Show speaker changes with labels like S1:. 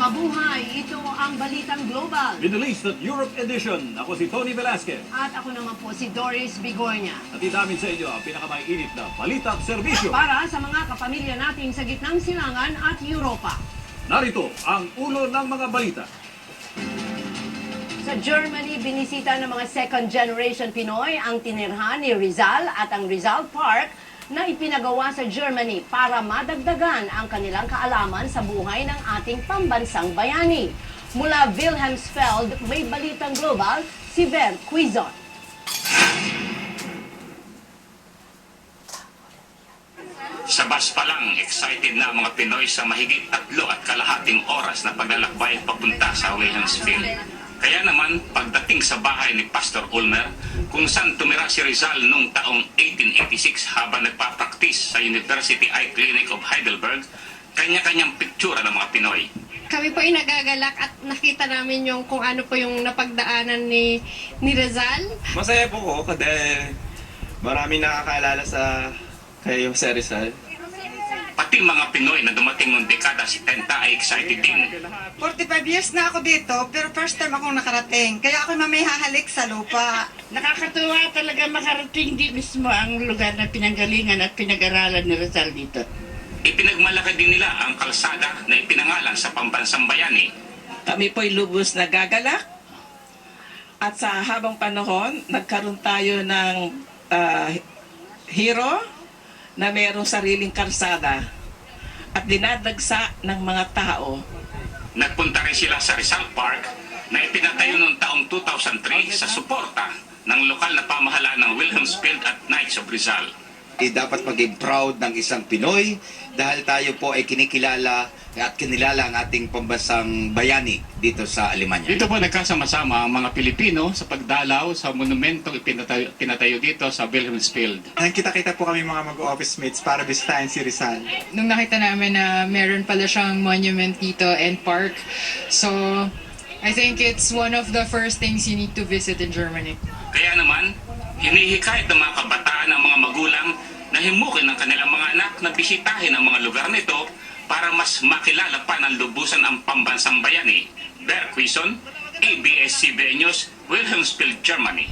S1: Mabuhay! Ito ang Balitang Global.
S2: Middle East at Europe Edition. Ako si Tony Velasquez.
S1: At ako naman po si Doris Bigornia.
S2: At itamin sa inyo ang pinakamainit na balita at serbisyo.
S1: Para sa mga kapamilya nating sa gitnang silangan at Europa.
S2: Narito ang ulo ng mga balita.
S1: Sa Germany, binisita ng mga second-generation Pinoy ang tinirhan ni Rizal at ang Rizal Park na ipinagawa sa Germany para madagdagan ang kanilang kaalaman sa buhay ng ating pambansang bayani. Mula Wilhelmsfeld, may Balitang Global, si Ver Quizon.
S3: Sa bus pa lang, excited na ang mga Pinoy sa mahigit 3.5 oras na paglalakbay papunta sa Wilhelmsfield. Kaya naman, pagdating sa bahay ni Pastor Ulmer, kung saan tumira si Rizal noong taong 1886 habang nagpa-practice sa University Eye Clinic of Heidelberg, kanya-kanyang pictura ng mga Pinoy.
S4: Kami po ay nagagalak at nakita namin yung kung ano po yung napagdaanan ni Rizal.
S5: Masaya po ko kasi maraming nakakaalala sa kay Jose Rizal.
S3: Pati mga Pinoy na dumating noong dekada 70 ay excited din.
S6: 45 years na ako dito, pero first time akong nakarating. Kaya ako mamay hahalik sa lupa.
S7: Nakakatuwa talaga makarating di mismo ang lugar na pinanggalingan at pinag-aralan ni Rizal dito.
S3: Ipinagmalaki din nila ang kalsada na ipinangalan sa pambansang bayani.
S8: Kami po'y lubos na gagalak at sa habang panahon, nagkaroon tayo ng hero na mayroong sariling kalsada at dinadagsa ng mga tao.
S3: Nagpunta rin sila sa Rizal Park na ipinatayo noong taong 2003 sa suporta ng lokal na pamahalaan ng Wilhelmsfield at Knights of Rizal.
S9: Dapat maging proud ng isang Pinoy dahil tayo po ay kinikilala at kinilala ang ating pambansang bayani dito sa Alemanya.
S3: Dito po nagkasama-sama ang mga Pilipino sa pagdalaw sa monumentong pinatayo dito sa Wilhelmsfield.
S10: Nakita-kita po kami mga mag-office mates para bisitahin si Rizal.
S4: Nung nakita namin na meron pala siyang monument dito and park. So, I think it's one of the first things you need to visit in Germany.
S3: Kaya naman, hinihikayat ng mga kabataan ng mga magulang na himukin ng kanilang mga anak na bisitahin ang mga lugar nito para mas makilala pa ng lubusan ang pambansang bayani. Ver Quizon, ABS-CBN News, Wilhelmsfield, Germany.